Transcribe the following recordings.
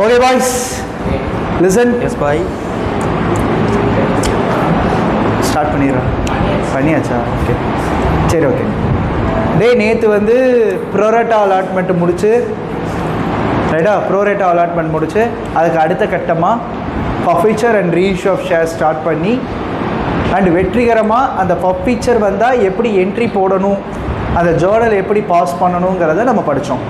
Okay, boys. Listen. Yes, bye. Start பண்ணியாச்சா? Okay சரி, okay. நேற்று வந்து ப்ரோரேட்டா அலாட்மெண்ட் முடிச்சு, ரைட்டா? ப்ரோரேட்டா அலாட்மெண்ட் முடிச்சு அதுக்கு அடுத்த கட்டமாக forfeiture and reissue of share start பண்ணி அண்ட் வெற்றிகரமாக அந்த ஃபர்ஃபீச்சர் வந்தால் எப்படி என்ட்ரி போடணும், அந்த ஜேர்னல் எப்படி பாஸ் பண்ணணுங்கிறத நம்ம படித்தோம்.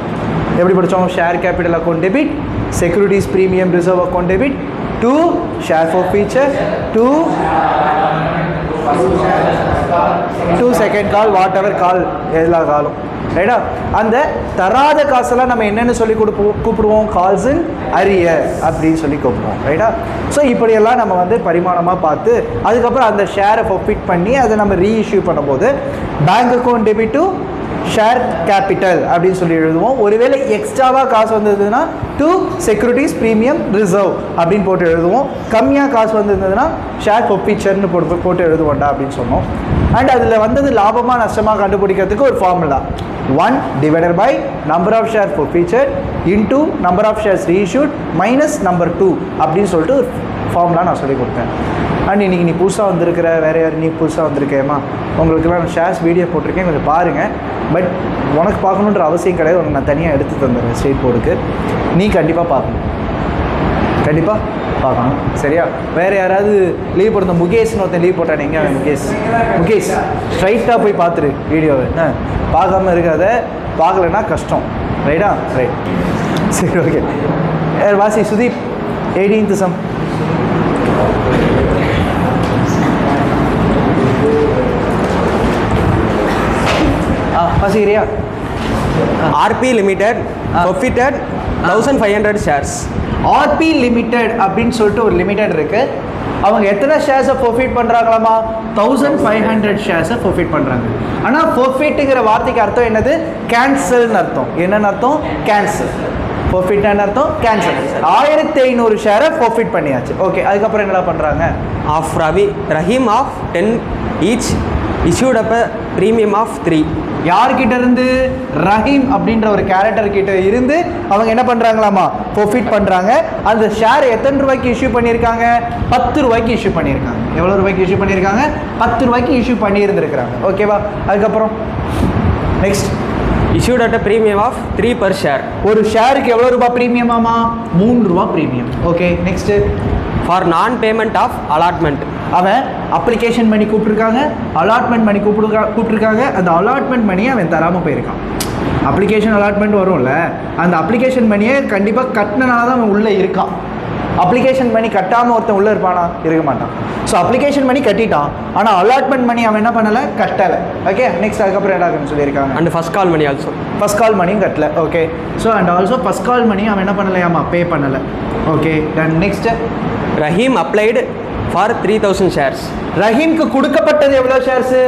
எப்படி படித்தோம்? Share capital account debit, securities premium reserve account debit, to share forfeiture, to second call, whatever call, எல்லா காலும், ரைட்டா? அந்த தராத காசெல்லாம் நம்ம என்னென்னு சொல்லி கூப்பிடுவோம்? கால்ஸ் இன் அரியர் அப்படின்னு சொல்லி கூப்பிடுவோம், ரைட்டா? ஸோ இப்படியெல்லாம் நம்ம வந்து பரிமாணமாக பார்த்து அதுக்கப்புறம் அந்த ஷேரை ஃபர்ஃபிட் பண்ணி அதை நம்ம ரீஇஷ்யூ பண்ணும்போது bank account debit to share capital அப்படின்னு சொல்லி எழுதுவோம். ஒருவேளை எக்ஸ்ட்ராவாக காசு வந்ததுன்னா டு செக்யூரிட்டிஸ் ப்ரீமியம் ரிசர்வ் அப்படின்னு போட்டு எழுதுவோம். கம்மியாக காசு வந்ததுன்னா ஷேர் ஃபர்ஃபீச்சர்னு போட்டு எழுதுவோண்டா அப்படின்னு சொன்னோம். அண்ட் அதில் வந்தது லாபமாக நஷ்டமாக கண்டுபிடிக்கிறதுக்கு ஒரு formula 1 divided by number of share forfeiture into number of shares reissued minus number 2 அப்படின்னு சொல்லிட்டு ஒரு ஃபார்முலா நான் சொல்லி கொடுத்தேன். அண்ட் இன்றைக்கி நீ புதுசாக வந்திருக்கிற, வேறு யார் நீ புதுசாக வந்திருக்கேம்மா, உங்களுக்குலாம் நான் ஷேர்ஸ் வீடியோ போட்டிருக்கேன், கொஞ்சம் பாருங்கள். பட் உனக்கு பார்க்கணுன்ற அவசியம் கிடையாது, உனக்கு நான் தனியாக எடுத்து தந்துடுறேன் ஸ்டேட் போர்டுக்கு. நீ கண்டிப்பாக பார்க்கணும், கண்டிப்பாக பார்க்கணும், சரியா? வேறு யாராவது லீவ் போடுற முகேஷ்னு ஒருத்தன் லீவ் போட்டானே, எங்கே முகேஷ் ஸ்ட்ரைட்டாக போய் பார்த்துரு வீடியோவை. பார்க்காம இருக்காத, பார்க்கலன்னா கஷ்டம், ரைட்டா? ரைட், சரி, ஓகே. வாசி சுதீப் 18th சம். வாசிக்கிறியா? RP Limited forfeited 1500 shares. RP limited அப்படின்னு சொல்லிட்டு ஒரு லிமிடெட் இருக்குது. அவங்க எத்தனை ஷேர்ஸை ஃபர்ஃபிட் பண்ணுறாங்களாமா? 1500 ஷேர்ஸை ஃபர்ஃபிட் பண்ணுறாங்க. ஆனால் ஃபர்ஃபிட்டுங்கிற வார்த்தைக்கு அர்த்தம் என்னது? கேன்சல்னு அர்த்தம். என்னென்னு அர்த்தம்? கேன்சல். ஃபர்ஃபிட்னு அர்த்தம் கேன்சல். 1500 ஷேரை ஃபர்ஃபிட் பண்ணியாச்சு. ஓகே, அதுக்கப்புறம் என்னடா பண்ணுறாங்க? Of Rahim of 10 each issued up a premium of 3. யார்கிட்ட இருந்து? ரஹீம் அப்படின்ற ஒரு கேரக்டர் கிட்ட இருந்து அவங்க என்ன பண்ணுறாங்களாமா? ப்ராஃபிட் பண்ணுறாங்க. அந்த ஷேர் எத்தனை ரூபாய்க்கு இஷ்யூ பண்ணியிருக்காங்க? 10 ரூபாய்க்கு இஷ்யூ பண்ணியிருக்காங்க. எவ்வளோ ரூபாய்க்கு இஷ்யூ பண்ணியிருக்காங்க? 10 ரூபாய்க்கு இஷ்யூ பண்ணியிருந்துருக்கிறாங்க. ஓகேவா? அதுக்கப்புறம் next, issued at a premium of 3 per share. ஒரு ஷேருக்கு எவ்வளோ ரூபாய் ப்ரீமியமாமா? 3 ரூபா premium. Okay, next, for non payment of allotment. அவன் அப்ளிகேஷன் பண்ணி கூப்பிட்ருக்காங்க, அலாட்மெண்ட் பண்ணி கூப்பிட்ருக்காங்க. அந்த அலாட்மெண்ட் மணியை அவன் தராமல் போயிருக்கான். அப்ளிகேஷன் அலாட்மெண்ட் வரும்ல, அந்த அப்ளிகேஷன் மணியை கண்டிப்பாக கட்டினால தான் அவன் உள்ளே இருக்கான். அப்ளிகேஷன் மணி கட்டாமல் ஒருத்தன் உள்ளே இருப்பானா? இருக்க மாட்டான். ஸோ அப்ளிகேஷன் மணி கட்டிட்டான், ஆனால் அலாட்மெண்ட் மணி அவன் என்ன பண்ணலை? கட்டலை. ஓகே, நெக்ஸ்ட் அதுக்கப்புறம் என்ன சொல்லியிருக்காங்க? And first call money also. First call மணியும் கட்டலை. Okay, so and also first call money அவன் என்ன பண்ணலையாமா? பே பண்ணலை. Okay, then next, Rahim applied for 3000 shares. ரஹீம்க்கு கொடுக்கப்பட்டது எவ்வளோ ஷேர்ஸு?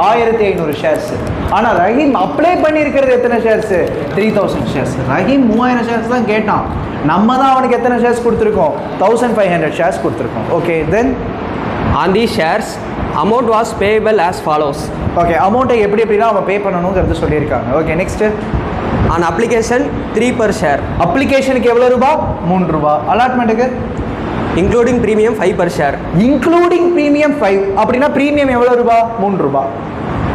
1500 ஷேர்ஸ். ஆனால் ரஹீம் அப்ளை பண்ணியிருக்கிறது எத்தனை ஷேர்ஸு? 3000 ஷேர்ஸ். ரஹீம் 3000 ஷேர்ஸ் தான் கேட்டான், நம்ம தான் அவனுக்கு எத்தனை ஷேர்ஸ் கொடுத்துருக்கோம்? 1500 ஷேர்ஸ் கொடுத்துருக்கோம். Okay, then On these shares, amount was payable as follows. Okay, அமௌண்ட்டை எப்படிலாம் அவன் பே பண்ணணுங்கிறது சொல்லியிருக்காங்க. Okay, next, On application 3 per share. அப்ளிகேஷனுக்கு எவ்வளோ ரூபா? 3 ரூபா. அலாட்மெண்ட்டுக்கு including premium 5 per share. Including premium 5. அப்படின்னா ப்ரீமியம் எவ்வளோ ரூபா? 3 ரூபா.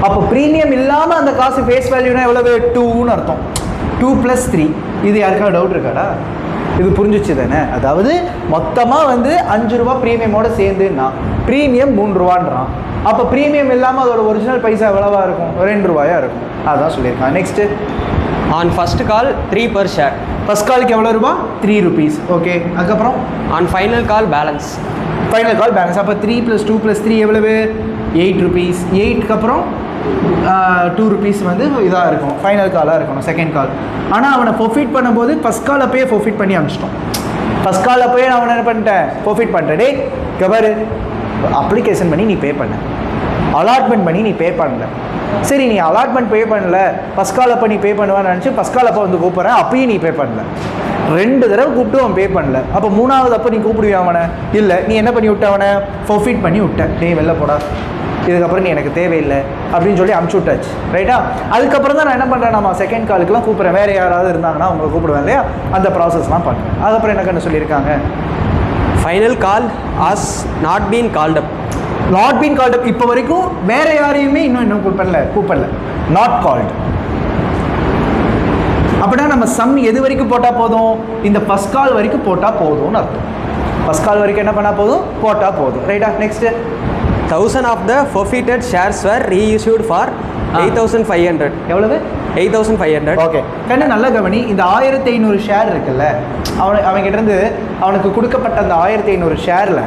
அப்போ ப்ரீமியம் இல்லாமல் அந்த காசு ஃபேஸ் வேல்யூனா எவ்வளவு? 2ன்னு அர்த்தம். 2 + 3. இது யாருக்காவது டவுட் இருக்காடா? இது புரிஞ்சிச்சு தானே? அதாவது மொத்தமாக வந்து 5 ரூபா ப்ரீமியமோட சேர்ந்துன்னா ப்ரீமியம் 3 ரூபான்றான். அப்போ ப்ரீமியம் இல்லாமல் அதோட ஒரிஜினல் பைசா எவ்வளவா இருக்கும்? 2 ரூபாயா இருக்கும். அதான் சொல்லியிருக்கான். Next, On first call 3 per share. First காலுக்கு எவ்வளோ ரூபா? 3 rupees. ஓகே, அதுக்கப்புறம் On final call balance. Final call balance. அப்போ 3 + 2 + 3 எவ்வளவு? 8 rupees. 8க்கு அப்புறம் 2 rupees வந்து இதாக இருக்கும், ஃபைனல் காலாக இருக்கணும், செகண்ட் கால். ஆனால் அவனை ப்ரொஃபிட் பண்ணும்போது ஃபஸ்ட் கால் அப்போயே ப்ரொஃபிட் பண்ணி அனுப்பிச்சிட்டோம். ஃபஸ்ட் கால் அப்போயே நான் அவனை என்ன பண்ணிட்டேன்? ப்ரொஃபிட் பண்ணிட்டேன். டே கவர் அப்ளிகேஷன் பண்ணி நீ பே பண்ண, அலாட்மெண்ட் பண்ணி நீ பே பண்ணல. சரி, நீ அலாட்மெண்ட் பே பண்ணல, ஃபஸ்ட் கால் அப்போ நீ பே பண்ணுவான்னு நினச்சி ஃபஸ்ட் கால் அப்போ வந்து கூப்பிட்றேன், அப்பயும் நீ பே பண்ணல. 2 தடவை கூப்பிட்டு அவன் பே பண்ணல. அப்போ 3வது அப்போ நீ கூப்பிடுவியா அவனை? இல்லை, நீ என்ன பண்ணி விட்ட? அவனை ப்ரொஃபிட் பண்ணி விட்ட. டே வெளில போடா, இதுக்கப்புறம் நீ எனக்கு தேவையில்லை அப்படின்னு சொல்லி அமுச்சு விட்டாச்சு, ரைட்டா? அதுக்கப்புறம் தான் நான் என்ன பண்ணுறேன், நம்ம செகண்ட் காலுக்குலாம் கூப்பிட்றேன், வேறு யாராவது இருந்தாங்கன்னா அவங்களை கூப்பிடுவேன் இல்லையா, அந்த ப்ராசஸ்லாம் பண்ணுறேன். அதுக்கப்புறம் என்ன கண்ணு சொல்லியிருக்காங்க, final call as not been called up. Not been called up. இப்போ வரைக்கும் வேற யாரையுமே இன்னும் கூப்பிடல, நாட் கால்டு. அப்படின்னா நம்ம சம் எது வரைக்கும் போட்டால் போதும், இந்த ஃபர்ஸ்ட் கால் வரைக்கும் போட்டால் போதும்னு அர்த்தம். ஃபர்ஸ்ட் கால் வரைக்கும் என்ன பண்ணால் போதும், போட்டால் போதும், ரைட்டா? Next 1000 of the forfeited shares were reissued for 8500. எவ்வளவு? 8500. ஓகே கண்ணு நல்லா கவனி. இந்த 1500 ஷேர் இருக்குல்ல, அவன்கிட்ட இருந்து அவனுக்கு கொடுக்கப்பட்ட அந்த 1500 ஷேரில்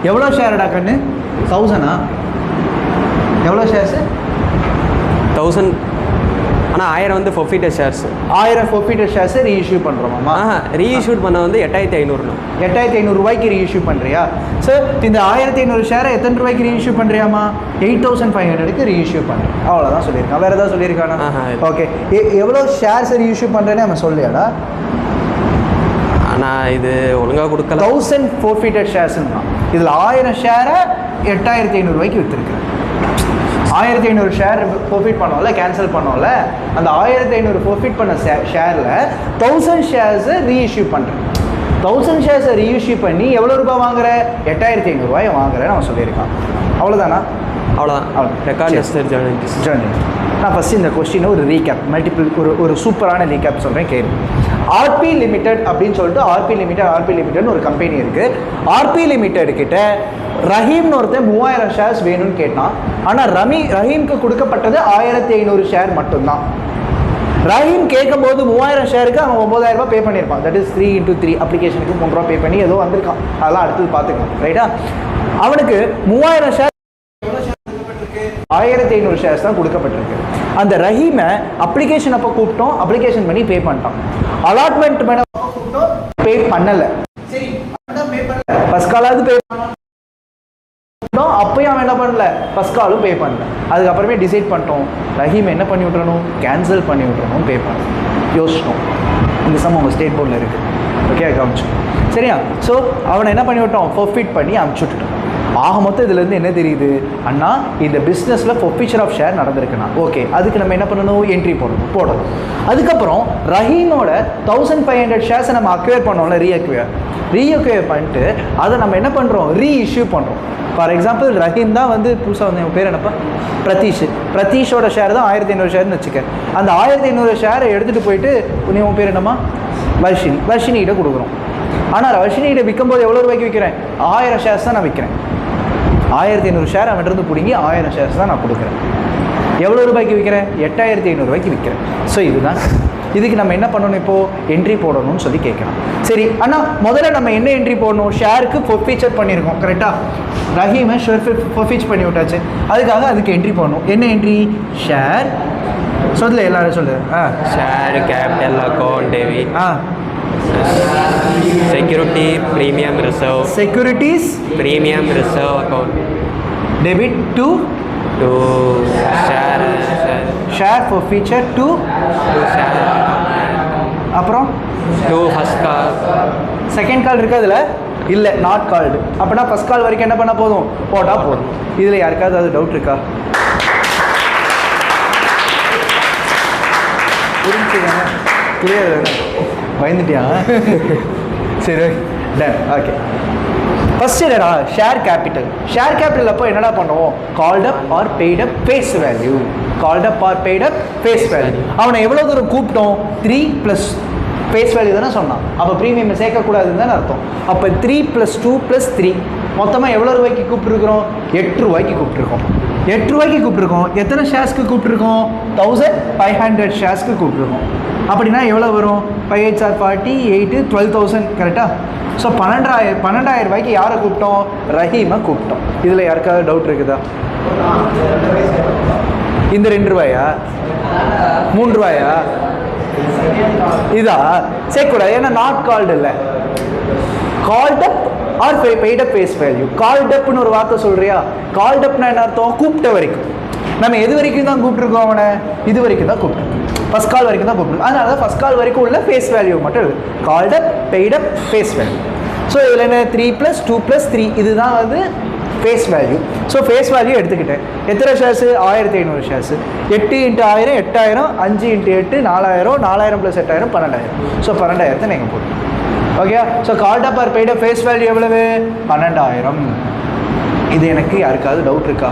எவ்வளோ ஷேர்டா கண்ணு? 1000. எவ்வளோ ஷேர்ஸு? 1000. ஆனால் 1000 வந்து forfeited shares. 1000 forfeited ஷேர்ஸை ரீஇஷ்யூ பண்ணுறோமா? ரீஇஷ்யூட் பண்ண வந்து 8500. 8500 ரூபாய்க்கு ரீஇஷ்யூ பண்ணுறியா? சார் இந்த 1500 ஷேரை எத்தனை ரூபாய்க்கு ரீஇஷ்யூ பண்ணுறியாமா? 8500க்கு ரீஇஷ்யூ பண்ணுறேன், அவ்வளோதான் சொல்லியிருக்கான். வேறு ஏதாவது சொல்லியிருக்கானா? ஓகே, எவ்வளோ ஷேர்ஸை ரீஇஷ்யூ பண்ணுறேன்னு அவன் சொல்லியாடா? ஆனால் இது ஒழுங்காக கொடுக்கல. 1000 forfeited ஷேர்ஸ்ன்னு தான். இதில் 1000 ஷேரை 8500 ரூபாய்க்கு விற்றுருக்குறேன். 1500 ஷேர் ப்ரோஃபிட் பண்ணோம்ல, கேன்சல் பண்ணோம்ல, அந்த 1500 ப்ரோஃபிட் பண்ண ஷேரில் 1000 ஷேர்ஸை ரீஇஷ்யூ பண்ணுறேன். 1000 ஷேர்ஸை ரீஇஷ்யூ பண்ணி எவ்வளோ ரூபாய் வாங்குற? 8500 ரூபாய் வாங்குறேன்னு அவன் சொல்லியிருக்கான். அவ்வளோதானா? அவ்வளோதான். Record nested Journal. நான் ஃபஸ்ட்டு இந்த கொஸ்டினை ஒரு ரீகேப், ஒரு சூப்பரான ரீகேப் சொல்கிறேன் கேள்வி. ஆர்பி லிமிடெட் அப்படின்னு சொல்லிட்டு ஆர்பி லிமிடெட்னு ஒரு கம்பெனி இருக்குது. ஆர்பி லிமிடெட் கிட்ட ரஹீம்னு ஒருத்தன் 3000 ஷேர்ஸ் வேணும்னு கேட்டான். ஆனால் ரஹீம்க்கு கொடுக்கப்பட்டது 1500 ஷேர் மட்டும்தான். ரஹீம் கேட்கும்போது 3000 ஷேருக்கு அவன் 9000 ரூபாய் பே பண்ணியிருப்பான். தட் இஸ் 3 × 3 அப்ளிகேஷனுக்கு 3 ரூபா பே பண்ணி ஏதோ வந்திருக்கான். அதெல்லாம் அடுத்தது பார்த்துக்கலாம், ரைட்டா? அவனுக்கு 3000 ஷேர் 1500 ஷேர்ஸ் தான் கொடுக்கப்பட்டிருக்கு. அந்த ரஹீமை அப்ளிகேஷன் அப்போ கூப்பிட்டோம், அப்ளிகேஷன் பண்ணி பே பண்ணிட்டான். அலாட்மெண்ட் பே பண்ணலை. சரி, ஃபர்ஸ்ட் காலாவது பே பண்ணோம், அப்பயும் அவன் என்ன பண்ணல, ஃபர்ஸ்ட் காலும் பே பண்ணல. அதுக்கப்புறமே டிசைட் பண்ணிட்டோம், ரஹீம் என்ன பண்ணி விட்றணும், கேன்சல் பண்ணி விட்றணும், பே பண்ணணும். யோசிச்சிட்டோம். இந்த சம் உங்கள் ஸ்டேட் போர்டில் இருக்குது, ஓகே, கவனிச்சோம், சரியா? ஸோ அவனை என்ன பண்ணி விட்டோம், ஃபர்ஃபிட் பண்ணி அமுச்சு விட்டுட்டோம். ஆக மொத்தம் இதுலேருந்து என்ன தெரியுது, அண்ணா இந்த பிஸ்னஸில் ஃபொர்ஃபிச்சர் ஆஃப் ஷேர் நடந்திருக்குண்ணா. ஓகே, அதுக்கு நம்ம என்ன பண்ணணும், என்ட்ரி போடணும். அதுக்கப்புறம் ரஹீமோட 1500 ஷேர்ஸை நம்ம அக்வேர் பண்ணோம்ல, ரீஅக்வேர் பண்ணிட்டு அதை நம்ம என்ன பண்ணுறோம், ரீஇஷ்யூ பண்ணுறோம். ஃபார் எக்ஸாம்பிள் ரஹீம் தான் வந்து புதுசாக வந்து என் பேர் என்னப்பா, பிரதீஷோட ஷேர் தான் 1500 ஷேர்னு வச்சுக்க. அந்த 1500 ஷேரை எடுத்துகிட்டு போயிட்டு உன் பேர் என்னம்மா, வர்ஷினிகிட்ட கொடுக்குறோம். ஆனால் வர்ஷினிகிட்ட விற்கும்போது எவ்வளோ ரூபாய்க்கு விற்கிறேன், 1000 ஷேர்ஸ் தான் நான் விற்கிறேன். 1500 ஷேர் அவன்கிட்ட பிடிங்கி 1000 ஷேர்ஸ் தான் நான் கொடுக்குறேன். எவ்வளோ ரூபாய்க்கு விற்கிறேன், 8500 ரூபாய்க்கு விற்கிறேன். ஸோ இதுதான். இதுக்கு நம்ம என்ன பண்ணணும், இப்போது என்ட்ரி போடணும்னு சொல்லி கேட்கலாம். சரி அண்ணா, முதல்ல நம்ம என்ன என்ட்ரி போடணும், ஷேருக்கு ஃபொர்ஃபீச்சர் பண்ணியிருக்கோம், கரெக்டாக? ரஹீமை ஃபொர்ஃபீச் பண்ணி விட்டாச்சு. அதுக்கு என்ட்ரி போடணும். என்ன என்ட்ரி, ஷேர் சொல்லு, எல்லாரும் சொல்லு. Share capital account debit, security premium reserve, securities premium reserve account debit to share forfeiture to அப்புறம் ஃபர்ஸ்ட் கால். செகண்ட் கால் இருக்குது அதில் இல்லை, நாட் கால்டு. அப்படின்னா ஃபர்ஸ்ட் கால் வரைக்கும் என்ன பண்ணால் போதும், போட்டால் போதும். இதில் யாருக்காவது அது டவுட் இருக்கா? புரியாது, பயந்துட்டியா? சரி, டன், ஓகே. ஃபர்ஸ்ட் என்னடா, ஷேர் கேபிட்டல் அப்போ என்னடா பண்ணுவோம், called up or paid up face value. அவனை எவ்வளோ தூரம் கூப்பிட்டோம், 3 + ஃபேஸ் வேல்யூ தானே சொன்னான். அப்போ ப்ரீமியம் சேர்க்கக்கூடாதுன்னு தானே அர்த்தம். அப்போ 3 + 2 + 3 மொத்தமாக எவ்வளோ ரூபாய்க்கு கூப்பிட்டுருக்குறோம், 8 ரூபாய்க்கு கூப்பிட்டுருக்கோம். 8 ரூபாய்க்கு கூப்பிட்டுருக்கோம். எத்தனை ஷேர்ஸ்க்கு கூப்பிட்டுருக்கோம், 1500 ஷேர்ஸ்க்கு கூப்பிட்டுருக்கோம். அப்படின்னா எவ்வளோ வரும், 5 8 are 40, 8 12,000, கரெக்டாக? ஸோ 12,000 ரூபாய்க்கு யாரை கூப்பிட்டோம், ரஹீமை கூப்பிட்டோம். இதில் யாருக்காவது டவுட் இருக்குதா? இந்த 2 ரூபாயா, 3 ரூபாயா, இதா சேர்க்கூடாது, ஏன்னா நாட் கால்டு இல்லை. Called up or paid up face value. Called அப்னு ஒரு வார்த்தை சொல்றியா, கால்ட் அப்னா என்ன அர்த்தம், கூப்பிட்ட வரைக்கும். நம்ம எது வரைக்கும் தான் கூப்பிட்டுருக்கோம் அவனை, இது வரைக்கும் தான் கூப்பிட்டுருக்கோம், ஃபர்ஸ்ட் கால் வரைக்கும் தான் கூப்பிட்டுருக்கோம். அதனால தான் ஃபர்ஸ்ட் கால் வரைக்கும் உள்ள ஃபேஸ் வேல்யூ மட்டும் இருக்குது, called up paid up face value. So இதில் என்ன, 3 + 2 + 3 இதுதான் வந்து face value. So face value எடுத்துக்கிட்டேன். எத்தனை ஷேர்ஸு? 1500 ஷேர்ஸு. 8 × 1000 8000, 5 × 8 4000, 4000 + 8000 12000. ஸோ 12000 நீங்கள் போட்டு. Okay. So called up or paid face value எவ்வளவு? 12000. இது எனக்கு யாருக்காவது டவுட் இருக்கா?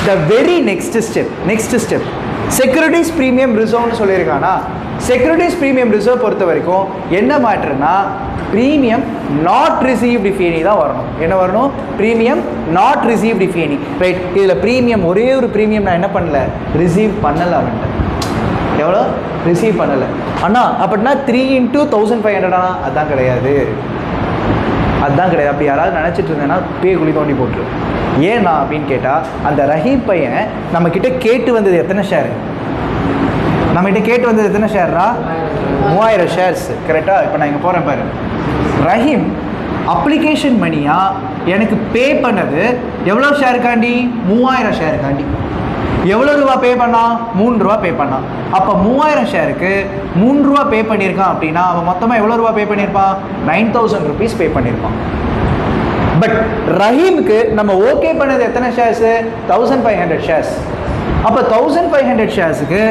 The very next step securities premium ரிசர்வ்னு சொல்லியிருக்கானா, செக்யூரிட்டிஸ் ப்ரீமியம் ரிசர்வ் பொறுத்த வரைக்கும் என்ன மேட்டர்னா premium not received if any தான் வரணும். என்ன வரணும்? Premium not received if any. Right. இதில் ப்ரீமியம் ஒரே ஒரு ப்ரீமியம் நான் என்ன பண்ணல, ரிசீவ் பண்ணலை. அவன்கிட்ட எவ்வளோ ரிசீவ் பண்ணலை. அண்ணா அப்படின்னா 3 × 1500 அதான் கிடையாது, அதுதான் கிடையாது. அப்படி யாராவது நினச்சிட்டு இருந்தேன்னா குழி தோண்டி போட்டுரு. ஏன்னா அப்படின்னு கேட்டால் அந்த ரஹீம் பையன் நம்மக்கிட்ட கேட்டு வந்தது எத்தனை ஷேரு? நம்மகிட்ட கேட்டு வந்தது எத்தனை ஷேர்ரா? 3000 ஷேர்ஸ். கரெக்டாக? இப்போ நான் இங்கே போகிறேன் பாரு. ரஹீம் அப்ளிகேஷன் மணியாக எனக்கு பே பண்ணது எவ்வளோ ஷேருக்காண்டி? 3000 ஷேருக்காண்டி. எவ்வளோ ரூபா பே பண்ணான்? 3 ரூபா பே பண்ணான். அப்போ 3000 ஷேருக்கு 3 ரூபா பே பண்ணியிருக்கான் அப்படின்னா அவன் மொத்தமாக எவ்வளோ ரூபா பே பண்ணியிருப்பான்? 9000 rupees பே பண்ணியிருப்பான். பட் ரஹீமுக்கு நம்ம ஓகே பண்ணது எத்தனை ஷேர்ஸு? 1500 ஷேர்ஸ். அப்போ 1500 ஷேர்ஸுக்கு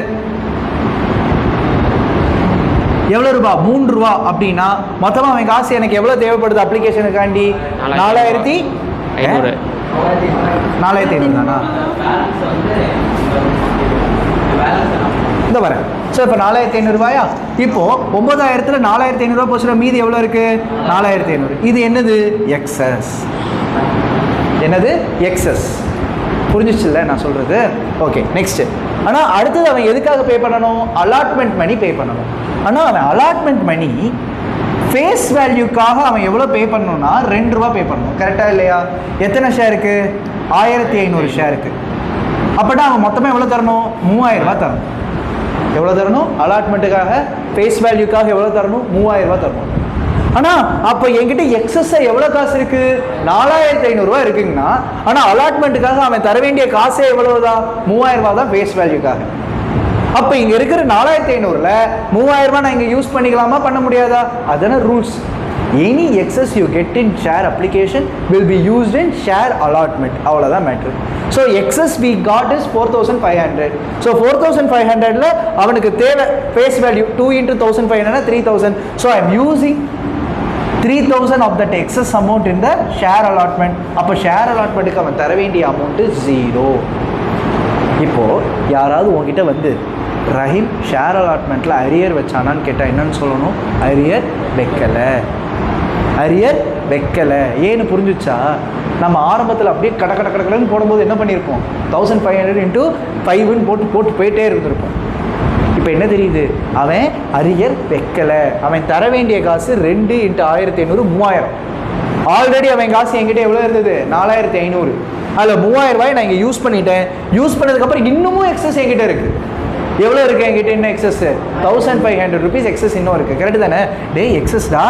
எவ்வளோ ரூபா? 3 ரூபா. அப்படின்னா மொத்தமாக அவன் காசு எனக்கு எவ்வளோ தேவைப்படுது அப்ளிகேஷனுக்காண்டி? 4500 தானா? இந்த வரேன். ஸோ இப்போ 4500 ரூபாயா? இப்போது 9000ல் 4500 ரூபா போச்சுன்னா மீதி எவ்வளோ இருக்குது? 4500. இது என்னது? எக்ஸஸ். என்னது? எக்ஸஸ். புரிஞ்சிச்சுல்ல நான் சொல்கிறது? ஓகே. நெக்ஸ்ட்டு. ஆனால் அடுத்தது அவன் எதுக்காக பே பண்ணணும்? அலாட்மெண்ட் மணி பே பண்ணணும். ஆனால் அவன் அலாட்மெண்ட் மணி ஃபேஸ் வேல்யூக்காக அவன் எவ்வளோ பே பண்ணணும்னா 2 ரூபா பே பண்ணணும். கரெக்டாக இல்லையா? எத்தனை ஷேருக்கு? 1500 ஷேருக்கு. அப்படின்னா அவன் மொத்தமாக எவ்வளோ தரணும்? 3000 ரூபா தரணும். எவ்வளோ தரணும்? அலாட்மெண்ட்டுக்காக ஃபேஸ் வேல்யூக்காக எவ்வளோ தரணும்? 3000 ரூபா தரணும். ஆனால் அப்போ என்கிட்ட எக்ஸஸாக எவ்வளோ காசு இருக்குது? 4500 ரூபா இருக்குங்கன்னா, ஆனால் அலாட்மெண்ட்டுக்காக அவன் தர வேண்டிய காசே எவ்வளவு தான்? 3000 ரூபா தான் ஃபேஸ் வேல்யூக்காக. அப்போ இங்கே இருக்கிற 4500ல் 3000 ரூபா நான் இங்கே யூஸ் பண்ணிக்கலாமா, பண்ண முடியாதா? அதான rules. Any excess you get in share application will be used in share allotment. அவ்வளோதான் matter. So excess we got is 4500. So 4500ல் அவனுக்கு தேவை face value 2 × 1500 3000. So I am using 3000 of that excess amount in the share allotment. அப்போ share அலாட்மெண்ட்டுக்கு அவன் தர வேண்டிய amount 0. இப்போது யாராவது உங்ககிட்ட வந்து ரஹீம் ஷேர் அலாட்மெண்ட்டில் அரியர் வச்சானான்னு கேட்டால் என்னன்னு சொல்லணும்? அரியர் வைக்கலை. ஏன்னு புரிஞ்சுச்சா? நம்ம ஆரம்பத்தில் அப்படியே கடன்னு போடும்போது என்ன பண்ணியிருப்போம்? 1500 × 5ன்னு போட்டு போயிட்டே இருந்திருப்போம். இப்போ என்ன தெரியுது? அவன் அரியர் வைக்கலை. அவன் தர வேண்டிய காசு 2 × 1500 3000. ஆல்ரெடி அவன் காசு என்கிட்ட எவ்வளோ இருந்தது? 4500. அதில் 3000 ரூபாய் நான் இங்கே யூஸ் பண்ணிட்டேன். யூஸ் பண்ணதுக்கப்புறம் இன்னமும் எக்ஸஸ் என்கிட்ட இருக்குது. எவ்வளோ இருக்குது என்கிட்ட இன்னும் எக்ஸஸ்? 1500 rupees எக்ஸஸ் இன்னும் இருக்குது. கரெக்டு தானே? எக்ஸஸ்டா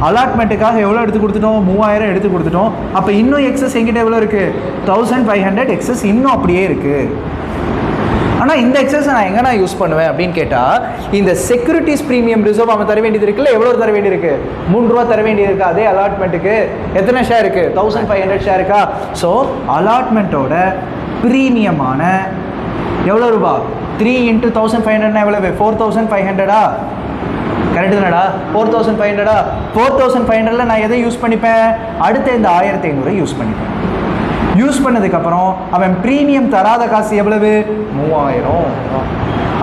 அலாட்மெண்ட்டுக்காக எவ்வளோ எடுத்து கொடுத்துட்டோம்? 3000 எடுத்து கொடுத்துட்டோம். அப்போ இன்னும் எக்ஸஸ் என்கிட்ட எவ்வளோ இருக்குது? 1500 எக்ஸஸ் இன்னும் அப்படியே இருக்குது. ஆனால் இந்த எக்ஸஸ் நான் எங்கே நான் யூஸ் பண்ணுவேன் அப்படின்னு கேட்டால், இந்த செக்யூரிட்டிஸ் ப்ரீமியம் ரிசர்வ் அவன் தர வேண்டியது இருக்குல்ல, எவ்வளோ தர வேண்டியிருக்கு? 3 ரூபா தர வேண்டியது இருக்கா? அதே அலாட்மெண்ட்டுக்கு எத்தனை ஷேர் இருக்குது? 1500 ஷேர் இருக்கா? ஸோ அலாட்மெண்ட்டோட ப்ரீமியமான எவ்வளோ ரூபா? 3 × 1500 எவ்வளவு? 4500. கரெக்டு தானடா? 4500. 4500ல் நான் எதை யூஸ் பண்ணிப்பேன்? அடுத்த இந்த 1500 யூஸ் பண்ணிப்பேன். யூஸ் பண்ணதுக்கப்புறம் அவன் ப்ரீமியம் தராத காசு எவ்வளவு? 3000.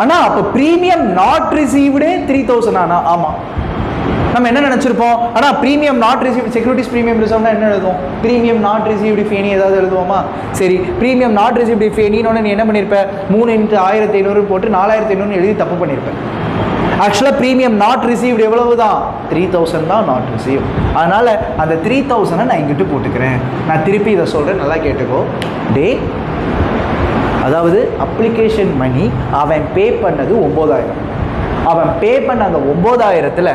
ஆனால் அப்போ ப்ரீமியம் நாட் ரிசீவ்டு 3000 ஆனா? ஆமாம். நம்ம என்ன நினச்சிருப்போம்? ஆனால் premium not received securities premium ரிசர்வ்னா என்ன எழுதுவோம்? Premium not received if any ஏதாவது எழுதுவோமா? சரி, ப்ரீமியம் நாட் ரிசீவ்டு இஃப் எனின்னு நீ என்ன பண்ணியிருப்ப? 3 × 1500 போட்டு 4500 எழுதி தப்பு பண்ணியிருப்பேன். ஆக்சுவலாக ப்ரீமியம் நாட் ரிசீவ்டு எவ்வளவு தான்? 3000 தான் நாட் ரிசீவ். அதனால் அந்த 3000 நான் இங்கிட்டு போட்டுக்கிறேன். நான் திருப்பி இதை சொல்கிறேன், நல்லா கேட்டுக்கோ. அதாவது அப்ளிகேஷன் மணி அவன் பே பண்ணது 9000. அவன் பே பண்ண அந்த 9000ல்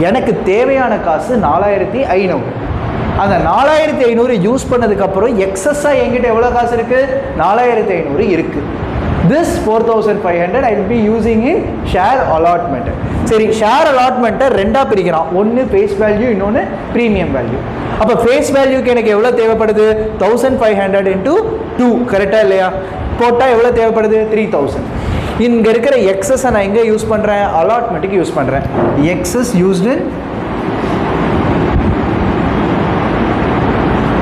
எனக்கு தேவையான காசு 4500. அந்த 4500 யூஸ் பண்ணதுக்கப்புறம் எக்ஸஸாக என்கிட்ட எவ்வளோ காசு இருக்குது? 4500 இருக்குது. this 4500 I will be using in share allotment. சரி, ஷேர் அலாட்மெண்ட்டை ரெண்டாக பிரிக்கிறான். ஒன்று ஃபேஸ் வேல்யூ, இன்னொன்று ப்ரீமியம் வேல்யூ. அப்போ ஃபேஸ் வேல்யூக்கு எனக்கு எவ்வளோ தேவைப்படுது? 1500 into 2, கரெக்டாக இல்லையா? போட்டால் எவ்வளோ தேவைப்படுது? 3000. இங்கே இருக்கிற எக்ஸஸை நான் எங்கே யூஸ் பண்ணுறேன்? அலாட்மெண்ட்டுக்கு யூஸ் பண்ணுறேன். Excess used in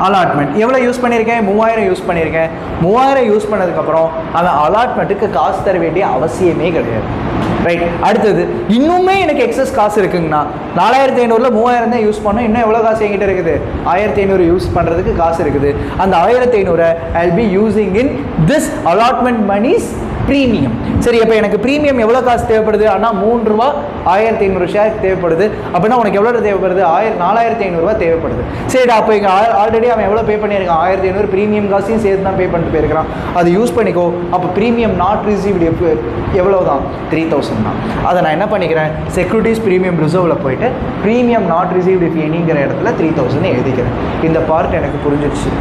allotment. எவ்வளோ யூஸ் பண்ணியிருக்கேன்? 3000 யூஸ் பண்ணியிருக்கேன். 3000 யூஸ் பண்ணதுக்கப்புறம் அவன் அலாட்மெண்ட்டுக்கு காசு தர வேண்டிய அவசியமே கிடையாது. ரைட். அடுத்தது இன்னுமே எனக்கு எக்ஸஸ் காசு இருக்குங்கண்ணா, 4500ல் 3000 தான் யூஸ் பண்ணோம், இன்னும் எவ்வளோ காசு என்கிட்ட இருக்குது? 1500 யூஸ் பண்ணுறதுக்கு காசு இருக்குது. அந்த 1500 I will be using in this allotment Mani's premium. சரி, அப்போ எனக்கு ப்ரீமியம் எவ்வளோ காசு தேவைப்படுது? ஆனால் 3 ரூபா 1500 ஷேருக்கு தேவைப்படுது. அப்படின்னா உனக்கு எவ்வளோ தேவைப்படுது? 4500 ரூபா தேவைப்படுது. சரிடா, அப்போ இங்கே ஆல்ரெடி அவன் எவ்வளோ பே பண்ணியிருக்கான்? 1500 ப்ரீமியம் காசையும் சேர்த்து தான் பே பண்ணிட்டு போயிருக்கிறான். அது யூஸ் பண்ணிக்கோ. அப்போ ப்ரீமியம் நாட் ரிசீவ்டு எவ்வளோ தான்? 3000 தான். அதை நான் என்ன பண்ணிக்கிறேன்? செக்யூரிட்டிஸ் ப்ரீமியம் ரிசர்வில் போயிட்டு ப்ரீமியம் நாட் ரிசீவ்டு இஃப் எனிங்கிற இடத்துல 3000 எழுதிக்கிறேன். இந்த பார்ட் எனக்கு புரிஞ்சிடுச்சு.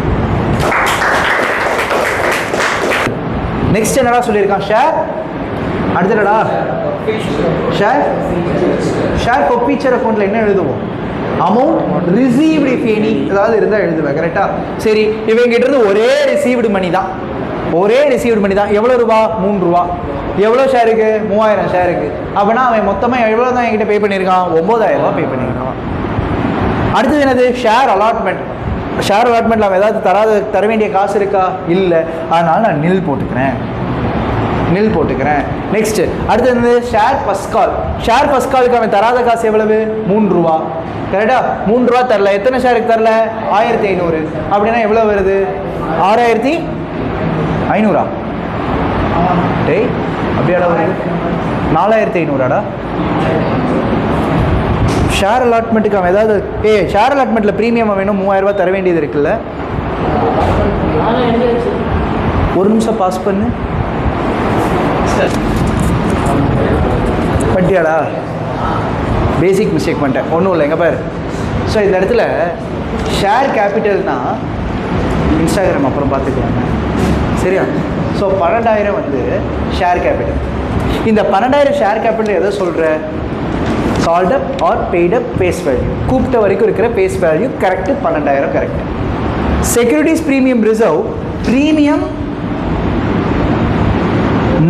நெக்ஸ்ட் என்னடா சொல்லியிருக்கான்? ஷேர். அடுத்தடா ஷேர் கொப்பீச்சர் அக்கௌண்ட்டில் என்ன எழுதுவோம்? அமௌண்ட் ரிசீவ்டு இஃப் எனி ஏதாவது இருந்தால் எழுதுவேன். கரெக்டாக? சரி, இவங்கிட்ட இருந்து ஒரே ரிசீவ்டு மணி தான். ஒரே ரிசீவ்டு மணி தான். எவ்வளோ ரூபா? 3 ரூபா. எவ்வளோ ஷேருக்கு? 3000 ஷேருக்கு. அப்படின்னா அவன் மொத்தமாக எவ்வளோ தான் என்கிட்ட பே பண்ணியிருக்கான்? 9000 ரூபா பே பண்ணியிருக்கான். அடுத்தது என்னது? Share allotment. ஷேர் அலாட்மெண்ட்டில் அவன் ஏதாவது தர வேண்டிய காசு இருக்கா? இல்லை. அதனால் நான் நில் போட்டுக்கிறேன். நெக்ஸ்ட் அடுத்தது ஷேர் ஃபர்ஸ்ட் கால். ஷேர் ஃபர்ஸ்ட் காலுக்கு அவன் தராத காசு எவ்வளவு? 3 ரூபா. கரெக்டா? 3 ரூபா தரல. எத்தனை ஷேருக்கு தரல? 1500. அப்படின்னா எவ்வளோ வருது? 6500. டேய், அப்படியாடா வருது? 4500. ஷேர் அலாட்மெண்ட்டுக்கு அவன் ஏதாவது ஷேர் அலாட்மெண்ட்டில் ப்ரீமியம் வேணும் 3000 ரூபா தர வேண்டியது இருக்குல்ல? ஒரு நிமிஷம் பாஸ் பண்ணு. பட்டியாடா? பேசிக் மிஸ்டேக் பண்ணிட்டேன். ஒன்றும் இல்லை, எங்கே பாரு. ஸோ இந்த இடத்துல ஷேர் கேபிட்டல்னா இன்ஸ்டாகிராம் அப்புறம் பார்த்துக்கலாங்க, சரியா? ஸோ 12000 வந்து ஷேர் கேபிட்டல். இந்த 12000 ஷேர் கேபிட்டல் எதை சொல்கிற? Called up or paid up face value. கூப்பிட்ட வரைக்கும் இருக்கிற face value correct. 12000 correct. Securities premium reserve premium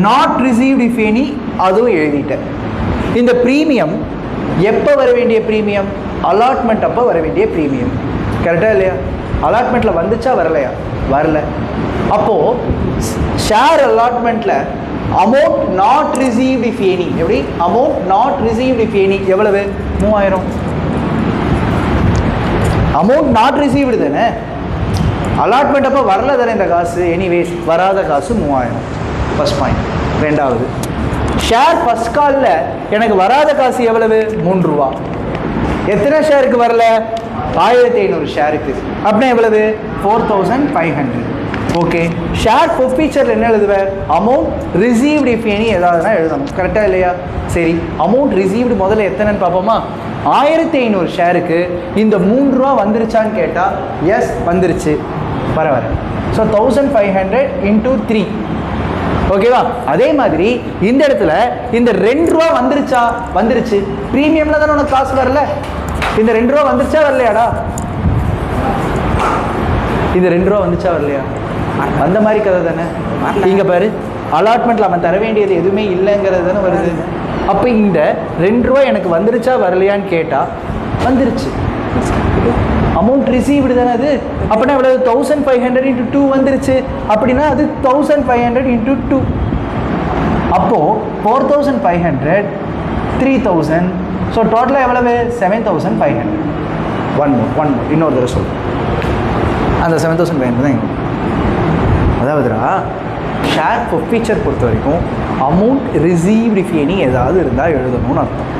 not received if any, அதுவும் எழுதிட்டேன். இந்த ப்ரீமியம் எப்போ வர வேண்டிய ப்ரீமியம்? அலாட்மெண்ட் அப்போ வர வேண்டிய ப்ரீமியம். கரெக்டாக இல்லையா? அலாட்மெண்ட்டில் வந்துச்சா வரலையா? வரல. அப்போது ஷேர் அலாட்மெண்ட்டில் amount not received if any. எப்படி? Amount not received if any எவ்வளவு? 3000. அமௌண்ட் நாட் ரிசீவ்டு தானே, அலாட்மெண்ட் அப்போ வரல தானே இந்த காசு. எனிவேஸ் வராத காசு 3000. First point. ரெண்டாவது, ஷேர் ஃபர்ஸ்ட் காலில் எனக்கு வராத காசு எவ்வளவு? 3 ரூபா. எத்தனை ஷேருக்கு வரல? 1500 ஷேருக்கு. அப்படின்னா எவ்வளவு? 4500. ஓகே. ஷேர் ஃபீச்சரில் என்ன எழுதுவேன்? அமௌண்ட் ரிசீவ்டு இஃப் எனி ஏதாவதுனா எழுதணும். கரெக்டாக இல்லையா? சரி, அமௌண்ட் ரிசீவ்டு முதல்ல எத்தனைன்னு பார்ப்போமா? 1500 ஷேருக்கு இந்த 3 ரூபா வந்துருச்சான்னு கேட்டால் எஸ் வந்துருச்சு. வர ஸோ 1500 into 3. ஓகேவா? அதே மாதிரி இந்த இடத்துல இந்த 2 ரூபா வந்துருச்சா? வந்துருச்சு. ப்ரீமியம்ல தானே உனக்கு காசு வரல. இந்த 2 ரூபா வந்துருச்சா வரலையாடா? இந்த 2 ரூபா வந்துச்சா வரலையா? அந்த மாதிரி கதை தானே. இங்க பாரு, அலாட்மெண்ட்ல அவன் தர வேண்டியது எதுவுமே இல்லைங்கிறது தானே வருது. அப்போ இந்த 2 ரூபா எனக்கு வந்துருச்சா வரலையான்னு கேட்டா வந்துருச்சு. அமௌண்ட் ரிசீவ்டு தானே அது. அப்படின்னா எவ்வளவு? 1500 into 2 வந்துருச்சு. அப்படின்னா அது 1500 into 2. அப்போ 4500 3000. ஸோ டோட்டலாக எவ்வளவு? 7500. ஒன் மோர் இன்னொரு தடவை சொல்லுங்கள். அந்த 7500 தான் இங்கே. அதாவதுடா, ஷேர் ஃபீச்சர் பொறுத்த வரைக்கும் அமௌண்ட் ரிசீவ்டு இஃப் எனி ஏதாவது இருந்தால் எழுதணும்னு அர்த்தம்.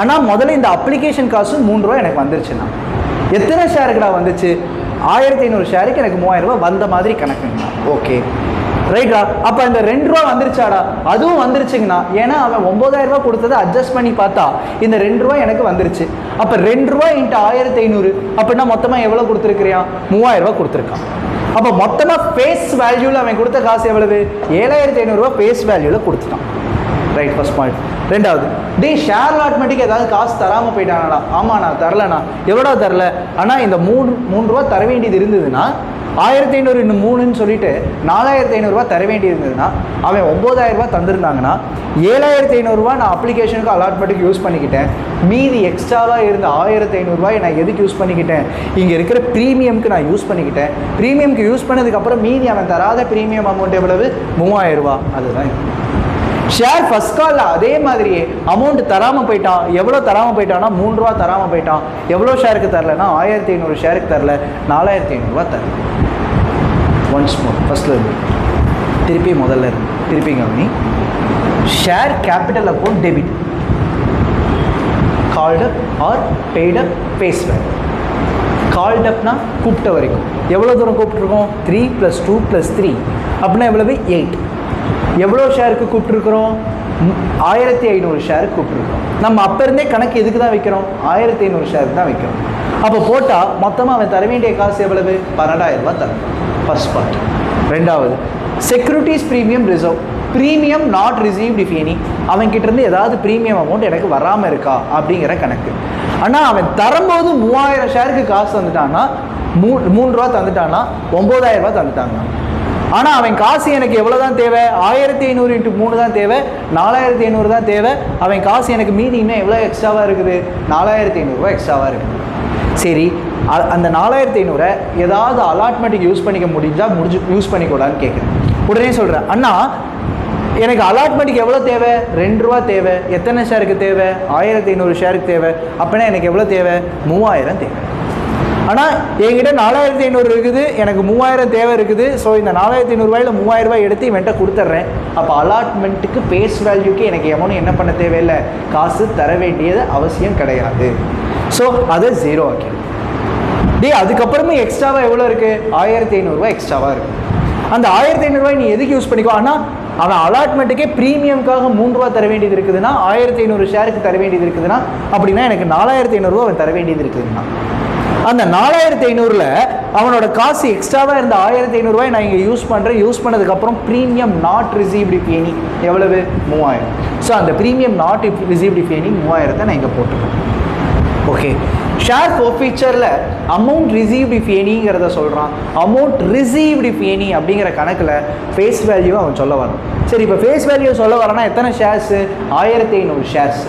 ஆனால் முதல்ல இந்த அப்ளிகேஷன் காசு 3 ரூபா எனக்கு வந்துருச்சுன்னா எத்தனை ஷேருக்குடா வந்துச்சு? 1500 ஷேருக்கு எனக்கு 3000 ரூபா வந்த மாதிரி கணக்குங்கண்ணா. ஓகே ரைட்டா? அப்போ இந்த 2 ரூபா வந்துருச்சாடா? அதுவும் வந்துருச்சுங்கண்ணா. ஏன்னா அவன் 9000 ரூபா கொடுத்ததை அட்ஜஸ்ட் பண்ணி பார்த்தா இந்த 2 ரூபா எனக்கு வந்துருச்சு. அப்போ 2 ரூபா இன்ட்டு 1500 அப்படின்னா மொத்தமாக எவ்வளோ கொடுத்துருக்கிறியா? 3000 ரூபா கொடுத்துருக்கான். அப்போ மொத்தமாக ஃபேஸ் வேல்யூவில் அவன் கொடுத்த காசு எவ்வளவு? 7500 ரூபா ஃபேஸ் வேல்யூவில் கொடுத்துட்டான். Right, first point. ரெண்டாவது, ஷேர் அலாட்மெண்ட்டுக்கு ஏதாவது காசு தராமல் போயிட்டானா? ஆமாண்ணா தரலண்ணா. எவ்வளோ தரல? ஆனால் இந்த மூணு ரூபா தர வேண்டியது இருந்ததுன்னா 1500 இன்னும் 3ன்னு சொல்லிட்டு 4500 ரூபா தர வேண்டி இருந்ததுன்னா அவன் 9000 ரூபா தந்திருந்தாங்கன்னா 7500 ரூபா நான் அப்ளிகேஷனுக்கு அலாட்மெண்ட்டுக்கு யூஸ் பண்ணிக்கிட்டேன். மீதி எக்ஸ்ட்ராவாக இருந்த 1500 ரூபாய் நான் எதுக்கு யூஸ் பண்ணிக்கிட்டேன்? இங்கே இருக்கிற ப்ரீமியம்க்கு நான் யூஸ் பண்ணிக்கிட்டேன். ப்ரீமியம்க்கு யூஸ் பண்ணதுக்கப்புறம் மீதி அவன் தராத ப்ரீமியம் அமௌண்ட் எவ்வளவு? 3000 ரூபா. அதுதான் ஷேர் ஃபர்ஸ்ட் காலில் அதே மாதிரியே அமௌண்ட் தராமல் போயிட்டான். எவ்வளோ தராமல் போயிட்டான்னா 3 ரூபா தராமல் போயிட்டான். எவ்வளோ ஷேருக்கு தரலன்னா 1500 ஷேருக்கு தரல, 4500 ரூபா தரல. ஒன்ஸ் மோர், ஃபர்ஸ்ட்ல இருந்து திருப்பி முதல்ல இருந்து திருப்பி கவனி. Share capital account debit, called up or paid up face value. Called அப்னா கூப்பிட்ட வரைக்கும் எவ்வளோ தூரம் கூப்பிட்டுருக்கோம்? 3 + 2 + 3 அப்படின்னா எவ்வளவு? 8. எவ்வளோ ஷேருக்கு கூப்பிட்டுருக்குறோம்? 1500 ஷேருக்கு கூப்பிட்டுருக்கோம். நம்ம அப்போ இருந்தே கணக்கு எதுக்கு தான் வைக்கிறோம்? 1500 ஷேருக்கு தான் வைக்கிறோம். அப்போ போட்டால் மொத்தமாக அவன் தர வேண்டிய காசு எவ்வளவு? 12000 ரூபா தரணும். First part. ரெண்டாவது, securities premium reserve, premium not received if any. அவன்கிட்ட இருந்து ஏதாவது ப்ரீமியம் அமௌண்ட் எனக்கு வராமல் இருக்கா அப்படிங்கிற கணக்கு. ஆனால் அவன் தரும்போது 3000 ஷேருக்கு காசு தந்துட்டான்னா 3 ரூபா தந்துட்டான்னா 9000 ரூபா தந்துட்டாங்க. ஆனால் அவன் காசு எனக்கு எவ்வளோ தான் தேவை? 1500 × 3 தான் தேவை, 4500 தான் தேவை. அவன் காசு எனக்கு மீதி இன்னும் எவ்வளோ எக்ஸ்ட்ராவாக இருக்குது? 4500 ரூபா எக்ஸ்ட்ராவாக இருக்குது. சரி, அந்த 4500 ஏதாவது அலாட்மெண்ட்டுக்கு யூஸ் பண்ணிக்க முடிஞ்சால் யூஸ் பண்ணிக்கூடாதுன்னு கேட்குறேன். உடனே சொல்கிறேன், அண்ணா எனக்கு அலாட்மெண்ட்டுக்கு எவ்வளோ தேவை? 2 ரூபா தேவை. எத்தனை ஷேருக்கு தேவை? 1500 ஷேருக்கு தேவை. அப்படின்னா எனக்கு எவ்வளோ தேவை? 3000 தேவை. ஆனால் என்கிட்ட 4500 இருக்குது, எனக்கு 3000 தேவை இருக்குது. ஸோ இந்த 4500 ரூபாயில் 3000 ரூபாய் எடுத்து இவன்ட்ட கொடுத்துட்றேன். அப்போ அலாட்மெண்ட்டுக்கு ஃபேஸ் வேல்யூக்கு எனக்கு எவனும் என்ன பண்ண தேவையில்லை, காசு தர வேண்டியது அவசியம் கிடையாது. ஸோ அதை 0 ஆக்கிடும். அதுக்கப்புறமே எக்ஸ்ட்ராவாக எவ்வளோ இருக்குது? 1500 ரூபாய் எக்ஸ்ட்ராவாக இருக்குது. அந்த 1500 ரூபாய் நீ எதுக்கு யூஸ் பண்ணிக்கோ? ஆனால் அவன் அலாட்மெண்ட்டுக்கே ப்ரீமியம்காக 3 ரூபா தர வேண்டியது இருக்குதுன்னா, 1500 ஷேருக்கு தர வேண்டியது இருக்குதுன்னா, அப்படின்னா எனக்கு 4500 ரூபா அவன் தர வேண்டியது இருக்குதுன்னா, அந்த 4500ல் அவனோட காசு எக்ஸ்ட்ராவாக இருந்த 1500 ரூபாய் நான் இங்கே யூஸ் பண்ணுறேன். யூஸ் பண்ணதுக்கப்புறம் premium not received if any எவ்வளவு? 3000. ஸோ அந்த premium not received if any 3000 நான் இங்கே போட்டுருக்கேன். ஓகே, ஷேர் ஃபோர்ஃபீச்சரில் அமௌண்ட் ரிசீவ்டு இஃப் எனிங்கிறத சொல்கிறான். அமௌண்ட் ரிசீவ்டு இஃப் எனி அப்படிங்கிற கணக்கில் ஃபேஸ் வேல்யூ அவன் சொல்ல வரான். சரி, இப்போ ஃபேஸ் வேல்யூ சொல்ல வரான்னா எத்தனை ஷேர்ஸு? 1500 ஷேர்ஸ்.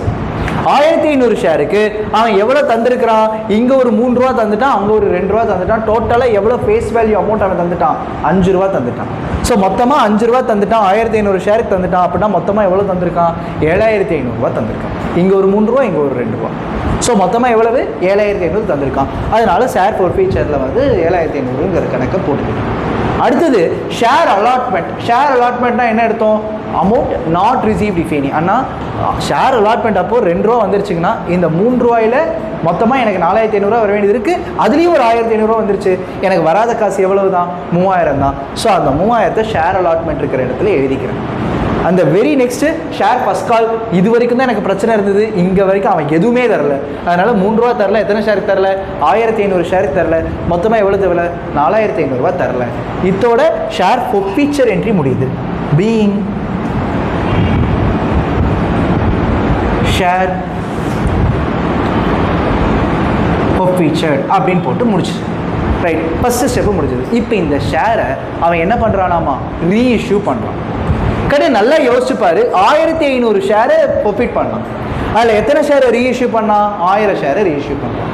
1500 ஷேருக்கு அவன் எவ்வளோ தந்திருக்கிறான்? இங்கே ஒரு 3 ரூபா தந்துட்டான், அங்கே ஒரு 2 ரூபா தந்துட்டான். டோட்டலாக எவ்வளோ ஃபேஸ் வேல்யூ அமௌண்ட் அவன் தந்துட்டான்? 5 ரூபா தந்துட்டான். ஸோ மொத்தமாக 5 ரூபா தந்துட்டான், 1500 ஷேருக்கு தந்துட்டான். அப்படின்னா மொத்தமாக எவ்வளோ தந்திருக்கான்? 7500 ரூபா தந்திருக்கான். இங்கே ஒரு 3 ரூபா, இங்கே ஒரு 2 ரூபா. ஸோ மொத்தமாக எவ்வளவு? 7500 தந்திருக்கான். அதனால ஷேர் ஃபோர்ஃபீச்சரில் வந்து 7500ங்கிற கணக்கை போட்டுக்கலாம். அடுத்தது ஷேர் அலாட்மெண்ட். ஷேர் அலாட்மெண்ட்னா என்ன எடுத்தோம்? Amount not received if any. ஆனால் ஷேர் அலாட்மெண்ட் அப்போ 2 ரூபா வந்துருச்சுங்கன்னா இந்த 3 ரூபாயில் மொத்தமாக எனக்கு 4500 ரூபா வர வேண்டியது இருக்குது. அதுலேயும் ஒரு 1500 ரூபா வந்துருச்சு. எனக்கு வராத காசு எவ்வளவு தான்? 3000 தான். ஸோ அந்த 3000த்தை ஷேர் அலாட்மெண்ட் இருக்கிற இடத்துல எழுதிக்கிறேன். அந்த வெரி நெக்ஸ்ட்டு ஷேர் ஃபர்ஸ்ட் கால். இது வரைக்கும் தான் எனக்கு பிரச்சனை இருந்தது, இங்கே வரைக்கும் அவன் எதுவுமே தரல. அதனால் 3 ரூபா தரல. எத்தனை ஷேருக்கு தரல? 1500 ஷேருக்கு தரல. மொத்தமாக எவ்வளோ தேவை? 4500 ரூபா தரல. இதோட ஷேர் ஃபோர்ஃபீச்சர் என்ட்ரி முடியுது. பீயிங் ஷேர் ஃபோர்ஃபீச்சர் அப்படின்னு போட்டு முடிச்சு. ரைட், ஃபஸ்ட்டு ஸ்டெப்பு முடிஞ்சது. இப்போ இந்த ஷேரை அவன் என்ன பண்ணுறானாமா? ரீஇஷ்யூ பண்ணுறான். கடை நல்லா யோசிச்சுப்பாரு. 1500 ஷேரை ப்ராஃபிட் பண்ணலாம். அதில் எத்தனை ஷேரை ரீஇஷ்யூ பண்ணால்? 1000 ஷேரை ரீஇஷ்யூ பண்ணலாம்.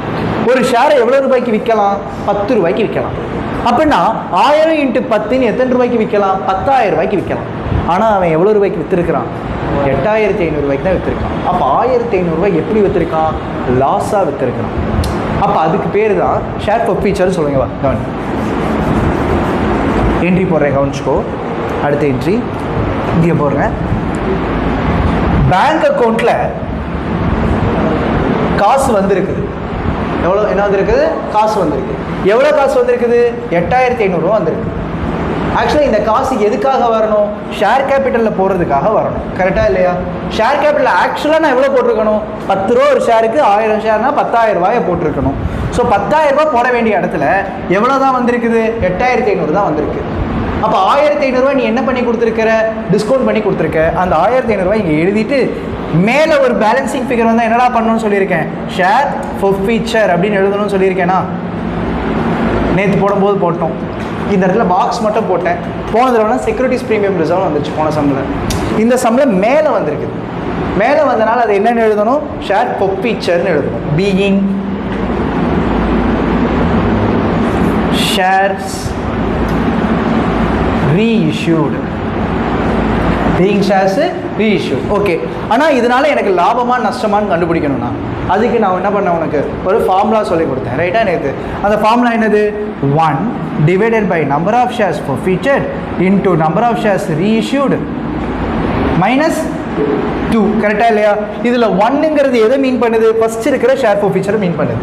ஒரு ஷேரை எவ்வளோ ரூபாய்க்கு விற்கலாம்? 10 ரூபாய்க்கு விற்கலாம். அப்படின்னா 1000 × 10 எத்தனை ரூபாய்க்கு விற்கலாம்? 10000 ரூபாய்க்கு விற்கலாம். ஆனால் அவன் எவ்வளோ ரூபாய்க்கு விற்றுருக்கிறான்? 8500 ரூபாய்க்கு தான் விற்றுருக்கான். அப்போ 1500 ரூபாய் எப்படி விற்றுருக்கான்? லாஸாக விற்றுருக்கான். அப்போ அதுக்கு பேர் தான் ஷேர் ஃபோர்ஃபீச்சர்னு சொல்லுங்க. கவனி, என்ட்ரி போடுறேன், கவனிச்சுக்கோ. அடுத்த என்ட்ரி இங்கே போடுறேன். பேங்க் அக்கௌண்ட்டில் காசு வந்திருக்குது. எவ்வளோ? என்ன வந்திருக்குது? காசு வந்திருக்கு. எவ்வளோ காசு வந்திருக்குது? 8500 ரூபா வந்திருக்கு. ஆக்சுவலாக இந்த காசு எதுக்காக வரணும்? ஷேர் கேபிட்டலில் போடுறதுக்காக வரணும். கரெக்டாக இல்லையா? ஷேர் கேபிட்டல் ஆக்சுவலாக நான் எவ்வளோ போட்டிருக்கணும்? 10 ரூபா ஒரு ஷேருக்கு 1000 ஷேர்னா 10,000 ரூபாயை போட்டிருக்கணும். ஸோ 10,000 ரூபாய் போட வேண்டிய இடத்துல எவ்வளோ தான் வந்திருக்குது? 8,500 தான் வந்திருக்கு. அப்போ 1,500 ரூபாய் நீ என்ன பண்ணி கொடுத்துருக்கிற? டிஸ்கவுண்ட் பண்ணி கொடுத்துருக்க. அந்த 1,500 ரூபாய் இங்கே எழுதிட்டு மேலே ஒரு பேலன்சிங் ஃபிகர் வந்தால் என்னடா பண்ணணும்னு சொல்லியிருக்கேன்? ஷேர் ஃபீச்சர் அப்படின்னு எழுதணும்னு சொல்லியிருக்கேனா? நேற்று போடும்போது போட்டோம். இந்த இடத்துல பாக்ஸ் மட்டும் போட்டேன். போன தடவை செக்யூரிட்டிஸ் ப்ரீமியம் ரிசர்வ் வந்துச்சு போன சம்மில். இந்த சம்மில் மேலே வந்திருக்குது. மேலே வந்தனால அது என்னென்னு எழுதணும்? ஷேர் ஃபீச்சர்னு எழுதணும். Being shares reissued. Being shares reissued. Okay. ஆனால் இதனால எனக்கு லாபமா நஷ்டமானு கண்டுபிடிக்கணும்னா அதுக்கு நான் என்ன பண்ணேன்? உனக்கு ஒரு ஃபார்முலா சொல்லி கொடுத்தேன். ரைட்டா? நேற்று அந்த ஃபார்முலா என்னது? 1 divided by number of shares forfeited into number of shares reissued minus 2. கரெக்டா இல்லையா? இதில் 1ங்கிறது எதை மீன் பண்ணுது? ஃபர்ஸ்ட் இருக்கிற ஷேர் ஃபீச்சரை மீன் பண்ணுது.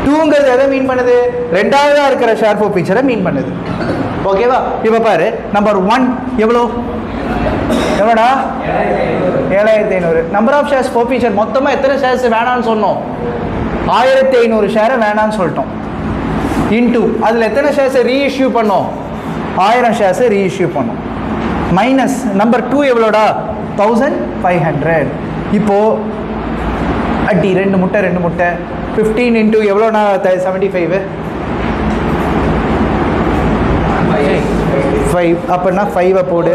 2ங்கிறது எதை மீன் பண்ணுது? ரெண்டாவதாக இருக்கிற ஷேர் ஃபீச்சரை மீன் பண்ணுது. ஓகேவா? இப்போ பாரு, நம்பர் 1 எவ்வளோ? எவ்வளோடா? 7,500. நம்பர் ஆஃப் ஷேர்ஸ் ஃபீச்சர் மொத்தமாக எத்தனை ஷேர்ஸ் வேணான்னு சொன்னோம்? 1,500 ஷேரை வேணான்னு சொல்லிட்டோம். இன்டூ அதில் எத்தனை ஷேர்ஸை ரீஇஷ்யூ பண்ணோம்? 1000 ஷேர்ஸை ரீஇஷ்யூ பண்ணோம். Minus number 2 எவ்வளோடா? 1,500. இப்போது அடி 2 முட்டை 15 இன்டூ எவ்வளோண்ணா? 75. 5 அப்படின்னா 5 போடு.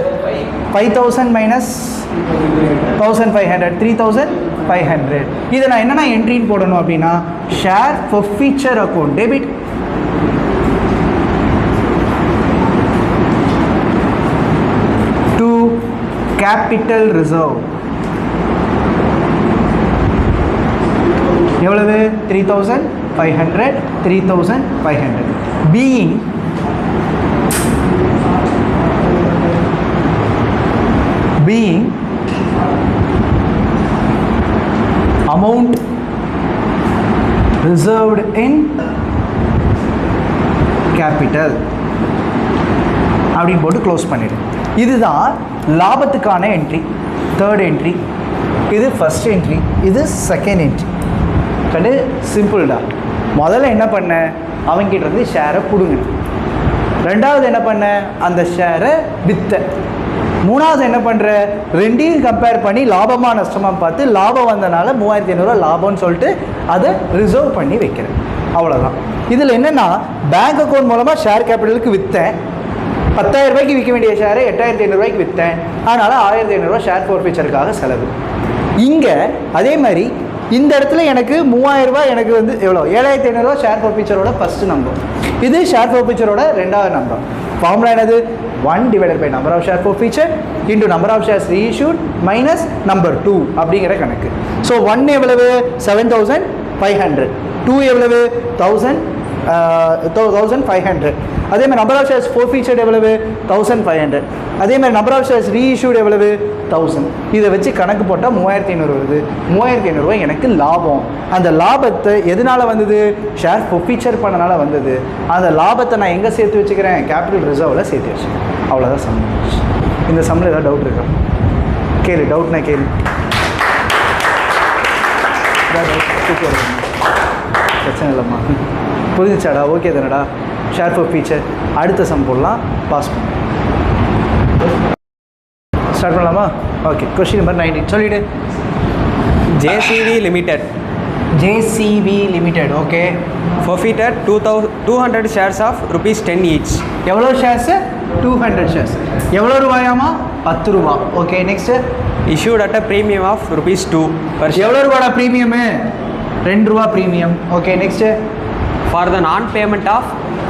5,000 மைனஸ் 1,500 3,500. இதை நான் என்னென்ன என்ட்ரின்னு போடணும் அப்படின்னா share feature account debit to capital reserve. எவ்வளவு? 3,500 3,500. Being amount reserved in capital அப்படின்னு போட்டு க்ளோஸ் பண்ணிடு. இதுதான் லாபத்துக்கான என்ட்ரி. தேர்ட் என்ட்ரி இது, ஃபர்ஸ்ட் என்ட்ரி இது, செகண்ட் என்ட்ரி. கண்டு சிம்பிள்டா. முதல்ல என்ன பண்ண? அவங்கிட்ட இருந்து ஷேரை பிடுங்க. ரெண்டாவது என்ன பண்ண? அந்த ஷேரை வித்த. மூணாவது என்ன பண்ணுற? ரெண்டையும் கம்பேர் பண்ணி லாபமாக நஷ்டமாக பார்த்து லாபம் வந்தனால 3,500 லாபம்னு சொல்லிட்டு அதை ரிசர்வ் பண்ணி வைக்கிறேன். அவ்வளோதான். இதில் என்னென்னா பேங்க் அக்கௌண்ட் மூலமாக ஷேர் கேபிட்டலுக்கு விற்றேன். 10,000 ரூபாய்க்கு விற்க வேண்டிய ஷேரை 8,500 ரூபாய்க்கு விற்றேன். அதனால் 1,500 ரூபா ஷேர் ஃபீச்சருக்காக செலவு. இங்கே அதே மாதிரி இந்த இடத்துல எனக்கு 3,000 ரூபாய் எனக்கு வந்து எவ்வளோ? 7,500 ரூபா ஷேர் ஃபீச்சரோட ஃபஸ்ட்டு நம்பர். இது ஷேர் ஃபீச்சரோட ரெண்டாவது நம்பர். ஃபார்முலா என்னது? 1 divided by number of share feature into number of shares reissued minus number 2 அப்படிங்கிற கணக்கு. ஸோ 1 எவ்வளவு? 7,500. 2 எவ்வளவு? 1,500. அதே மாதிரி நம்பர் ஆஃப் ஷேர்ஸ் ஃபீச்சர்ட் எவ்வளவு? 1,500. அதே மாதிரி நம்பர் ஆஃப் ஷேர்ஸ் ரீஇஷ்யூட் எவ்வளவு? 1,000. இதை வச்சு கணக்கு போட்டால் 3,500 வருது. 3,500 ரூபாய் எனக்கு லாபம். அந்த லாபத்தை எதனால வந்தது? ஷேர் ஃபீச்சர் பண்ணனால வந்தது. அந்த லாபத்தை நான் எங்கே சேர்த்து வச்சுக்கிறேன்? கேபிட்டல் ரிசர்வில் சேர்த்து வச்சுக்கிறேன். அவ்வளோதான் சம். இந்த சம்மில் ஏதாவது டவுட் இருக்கா? கேளு. டவுட்னா கேளு. பிரச்சனை இல்லைம்மா. புரிஞ்சிச்சாடா? ஓகே தானடா? ஷேர் ஃபீச்சர் அடுத்த சம் போடலாம். பாஸ் பண்ண ஸ்டார்ட் பண்ணலாமா? ஓகே. கொஸ்டின் நம்பர் 19 சொல்லிவிடு. JCB Limited. JCB Limited. Okay. Forfeited 200 shares of ₹10 each. எவ்வளோ ஷேர்ஸு? 200 ஷேர்ஸ். எவ்வளோ ரூபாயாமா? 10 ரூபா. Okay. Next Issued at a premium of ₹2 per share. எவ்வளோ ரூபாடா ப்ரீமியமு? 2 ரூபா premium. Okay. Next For the non-payment of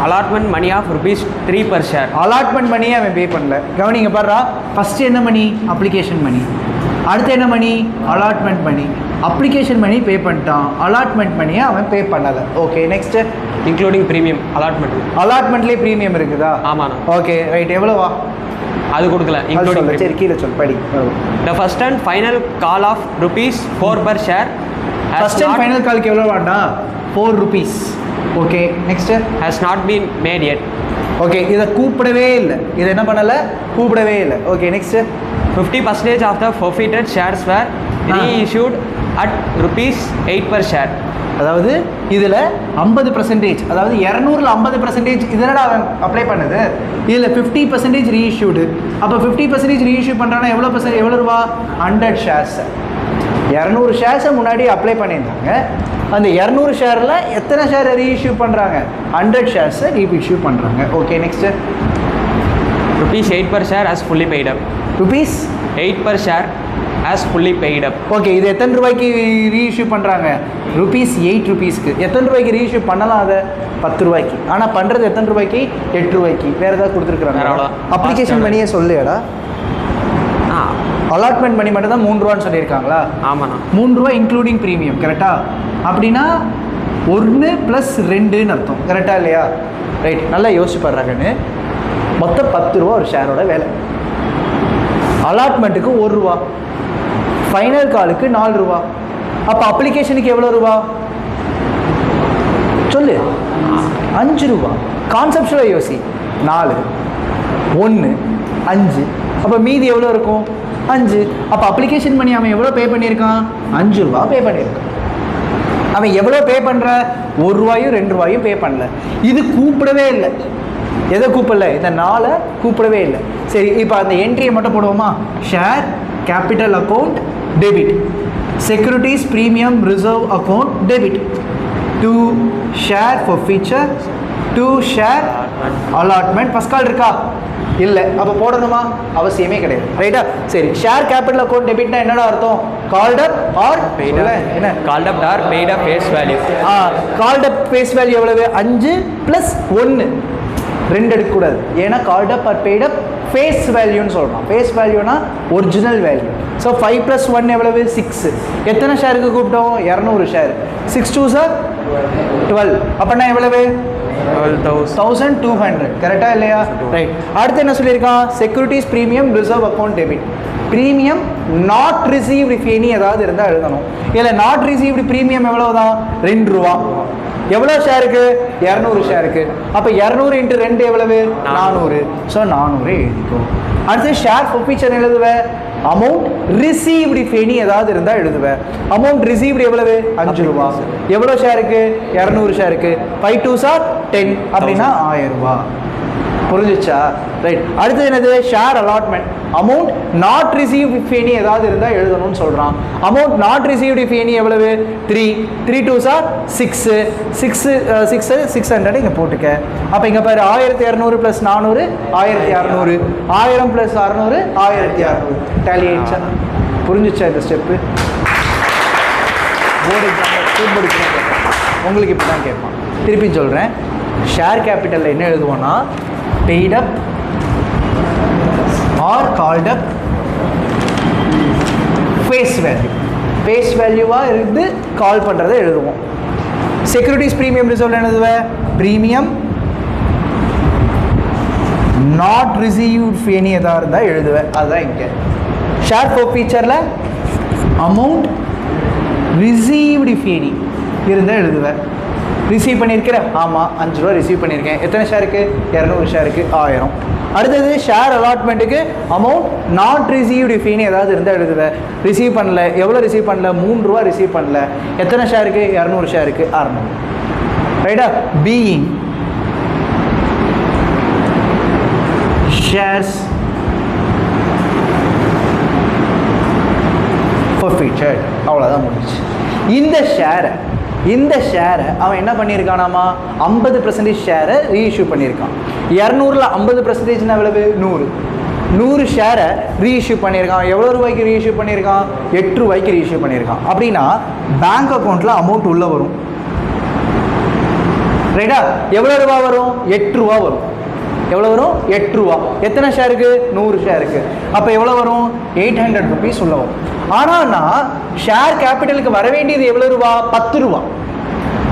allotment money of ₹3 per share. Allotment மணியை அவன் பே பண்ணல. கவனிங்க பாடுறா. ஃபஸ்ட்டு என்ன மணி? Application money. அடுத்து என்ன மணி? அலாட்மெண்ட் மணி. அப்ளிகேஷன் மணி பே பண்ணிட்டான். அலாட்மெண்ட் மணியை அவன் பே பண்ணலை. Okay. Next Including premium allotment. அலாட்மெண்ட்லேயே ப்ரீமியம் இருக்குதா? ஆமாண்ணா. ஓகே. ரைட். எவ்வளோவா? அது கொடுக்கல. இன்க்ளூடிங். சரி, கீழே சொல். படி. The first and final call of ₹4 per share. First and final Calc எவ்வளோ வாண்டா? 4 rupees. Okay. Next has not been made yet. Okay, இதை கூப்பிடவே இல்லை, இதை என்ன பண்ணலை, கூப்பிடவே இல்லை. Okay, next 50% of the forfeited shares were reissued at ₹8 per share. அதாவது இதில் 50%, அதாவது 200ல் 50% இதனடா அவன் அப்ளை பண்ணுது, இதில் 50% ரீஇஷ்யூடு. அப்போ 50% ரீஇஷ்யூ பண்ணுறான்னா எவ்வளோ ரூபா, 100 ஷேர்ஸ். 200 ஷேர்ஸை முன்னாடி அப்ளை பண்ணியிருந்தாங்க, அந்த 200 ஷேரில் எத்தனை ஷேரை ரீஇஷ்யூ பண்ணுறாங்க, 100 ஷேர்ஸை ரீஇஷ்யூ பண்ணுறாங்க. Okay, next ₹8 per share as fully paid up. ₹8 per share as fully paid up. Okay, இது எத்தனை ரூபாய்க்கு ரீஇஷ்யூ பண்ணுறாங்க, ₹8க்கு. எத்தனை ரூபாய்க்கு ரீஇஷ்யூ பண்ணலாம், அதை 10 ரூபாய்க்கு. ஆனால் பண்ணுறது எத்தனை ரூபாய்க்கு, 8 ரூபாய்க்கு. வேறு ஏதாவது கொடுத்துருக்குறாங்க, அப்ளிகேஷன் பண்ணியே சொல்லையாடா, அலாட்மெண்ட் பண்ணி மட்டும் தான் 3 ரூபான்னு சொல்லியிருக்காங்களா? ஆமாண்ணா, 3 ரூபா இன்க்ளூடிங் ப்ரீமியம், கரெக்டா? அப்படின்னா 1 + 2ன்னு அர்த்தம், கரெக்டா இல்லையா? ரைட், நல்லா யோசிச்சு பாடுறாங்கன்னு. மொத்தம் 10 ரூபா ஒரு ஷேரோட வேலை. அலாட்மெண்ட்டுக்கு 1 ரூபா, ஃபைனல் காலுக்கு 4 ரூபா. அப்போ அப்ளிகேஷனுக்கு எவ்வளோ ரூபா சொல்லு, 5 ரூபா. கான்செப்ஷுவலாக யோசி, 4 1 5, அப்போ மீதி எவ்வளோ இருக்கும், 5. அப்போ அப்ளிகேஷன் பண்ணி அவன் எவ்வளோ பே பண்ணியிருக்கான், 5 ரூபா பே பண்ணியிருக்கான். அவன் எவ்வளோ பே பண்ணுற, 1 ரூபாயும் 2 ரூபாயும் பே பண்ணல. இது கூப்பிடவே இல்லை, எதை கூப்பிடல, இந்த 4 கூப்பிடவே இல்லை. சரி, இப்போ அந்த என்ட்ரியை மட்டும் போடுவோமா, share capital account debit, securities premium reserve account debit, to share forfeiture, to share allotment. First call இருக்கா, இல்லை, அப்போ போடணுமா, அவசியமே கிடையாது. ரைட்டா? சரி, ஷேர் கேபிட்டல் அக்கௌண்ட் டெபிட்னா என்னடா அர்த்தம், called up or paid up. என்ன called up or paid up face value. Called up face value எவ்வளவு, 5 + 1, 2 எடுக்கக்கூடாது. ஏன்னா called up or paid up face வேல்யூன்னு சொல்கிறோம். ஃபேஸ் வேல்யூனா ஒரிஜினல் வேல்யூ. ஸோ 5 + 1 எவ்வளவு, 6. எத்தனை ஷேருக்கு கூப்பிட்டோம், 200 ஷேர். 6 2s are 12. அப்படின்னா எவ்வளவு, 1200. கரெக்டா இல்லையா? ரைட். அடுத்து என்ன சொல்லியிருக்கான், securities premium reserve account debit. Premium not received if any ஏதாவது இருந்தால் எழுதணும். இதில் நாட் ரிசீவ்டு ப்ரீமியம் எவ்வளவு தான், 2 ரூபா. எவ்வளோ ஷேருக்கு, 200 ஷேருக்கு. அப்போ 200 × 2 எவ்வளவு, 400. ஸோ 400 எழுதிக்கோ. அடுத்து ஷேர் ஃபீச்சர் எழுதுவேன், அமௌண்ட் ரிசீவ்டு இஃப் எனி ஏதாவது இருந்தால் எழுதுவேன். அமௌண்ட் ரிசீவ்டு எவ்வளவு, 5 ரூபா. எவ்வளோ ஷேருக்கு, 200 ஷேருக்கு. 5 2s are 10, அப்படின்னா 1000 ரூபா. புரிஞ்சிச்சா? ரைட். அடுத்து என்னது, share allotment. Amount not receive if any ஏதாவது இருந்தால் எழுதணும்னு சொல்கிறான். Amount not received if any எவ்வளவு, 3 3 2s are 6 600 இங்கே போட்டுக்க. அப்போ இங்கே பாரு, 1200 + 400 1600, 1000 + 600 1600. டேலி ஆயிடுச்சா? புரிஞ்சிச்சா இந்த ஸ்டெப்பு? போர்டு எக்ஸாம்பிள் உங்களுக்கு இப்படி தான் கேட்பான். திருப்பி சொல்கிறேன், ஷேர் கேபிட்டலில் என்ன எழுதுவோன்னா, paid up or called up face value. Face வேல்யூவாக இருந்து கால் பண்ணுறதை எழுதுவோம். செக்யூரிட்டிஸ் ப்ரீமியம் ரிசர்வ் எழுதுவேன், ப்ரீமியம் நாட் ரிசீவ்ட் எனி எதாக இருந்தால் எழுதுவேன். அதுதான் இங்கே. ஷேர் ஃபோர் ஃபீச்சரில் அமௌண்ட் ரிசீவ்டு இஃப் எனி இருந்தால் எழுதுவேன். ரிசீவ் பண்ணியிருக்கிறேன், ஆமாம் 5 ரூபா ரிசீவ் பண்ணியிருக்கேன். எத்தனை ஷேருக்கு, 200 ஷேருக்கு 1000. அடுத்தது ஷேர் அலாட்மெண்ட்டுக்கு amount not received if any ஏதாவது இருந்தால் எழுதுவேன். ரிசீவ் பண்ணல, எவ்வளோ ரிசீவ் பண்ணல, 3 ரூபா ரிசீவ் பண்ணல. எத்தனை ஷேருக்கு, 200 ஷேருக்கு 600. ரைட்டா? Being shares forfeited. அவ்வளோதான் முடிச்சு. இந்த ஷேரை அவன் என்ன பண்ணியிருக்கானாமா, 50% ஷேரை ரீஇஷ்யூ பண்ணியிருக்கான். 200ல் 50% எவ்வளவு, 100 ஷேரை ரீஇஷ்யூ பண்ணியிருக்கான். எவ்வளோ ரூபாய்க்கு ரீஇஷ்யூ பண்ணியிருக்கான், 8 ரூபாய்க்கு ரீஇஷ்யூ பண்ணியிருக்கான். அப்படின்னா பேங்க் அக்கௌண்ட்டில் அமௌண்ட் உள்ளே வரும். ரைட்டா? எவ்வளோ ரூபா வரும், 8 ரூபா வரும். எவ்வளோ வரும், 8 ரூபா. எத்தனை ஷேருக்கு, 100 ஷேருக்கு. அப்போ எவ்வளோ வரும், 800 ருபீஸ் உள்ள வரும். ஆனால் நான் ஷேர் கேபிட்டலுக்கு வர வேண்டியது எவ்வளோ ரூபா, 10 ரூபா.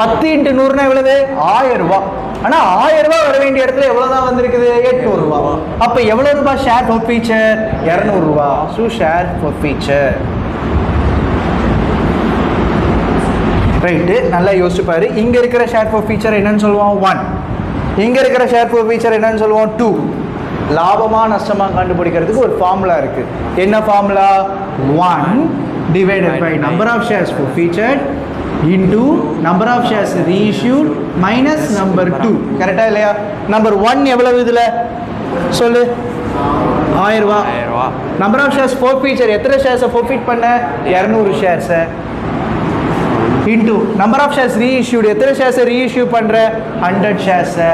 10 × 100னா எவ்வளவு, 1000 ரூபா. ஆனால் 1000 ரூபா வர வேண்டிய இடத்துல எவ்வளோ தான் வந்திருக்குது, 800 ரூபா. அப்போ எவ்வளோ ரூபா ஷேர் ஃபார் ஃபீச்சர், 200 ரூபா. So share for feature. Right, நல்லா யோசிச்சு பாரு. இங்கே இருக்கிற ஷேர் ஃபார் ஃபீச்சர் என்னன்னு சொல்லுவோம், 1. இங்கே இருக்கிற ஷேர் ஃபீச்சர் என்னன்னு சொல்லுவோம் 2. லாபமாக நஷ்டமாக கண்டுபிடிக்கிறதுக்கு ஒரு ஃபார்முலா இருக்குது. என்ன formula? 1 divided by number of shares feature into number of shares reissued minus number 2. கரெக்டாக இல்லையா? நம்பர் 1 எவ்வளவு இதில் சொல்லு? 1000 ரூபா. நம்பர் ஆஃப் ஷேர்ஸ் ஃபீச்சர் எத்தனை ஷேர்ஸை ஃபோர்ஃபீட் பண்ண? 200 ஷேர்ஸை. Into number of shares reissued எத்தனை ஷேர்ஸை ரீஇஷ்யூ பண்ணுற? 100 ஷேர்ஸை.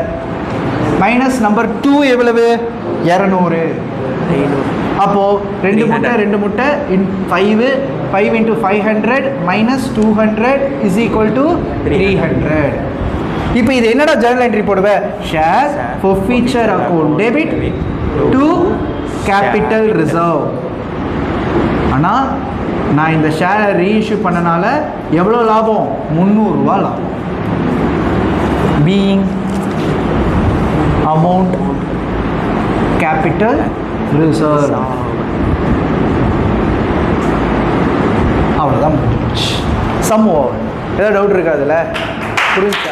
மைனஸ் நம்பர் 2 எவ்வளவு? 200. அப்போது 2 முட்டை 5 into 500 minus 200 is equal to 300. இப்போ இது என்னடா ஜர்னல் என்ட்ரி போடுவேன்? Share feature account debit to capital reserve. ஆனால் நான் இந்த ஷேரை ரீஇஷ்யூ பண்ணனால எவ்வளோ லாபம்? 300 ரூபா லாபம். Being amount capital reserve. அவ்வளோதான் முடிஞ்சு போச்சு. Some over. ஏதாவது டவுட் இருக்கா அதில்? புரிஞ்சா?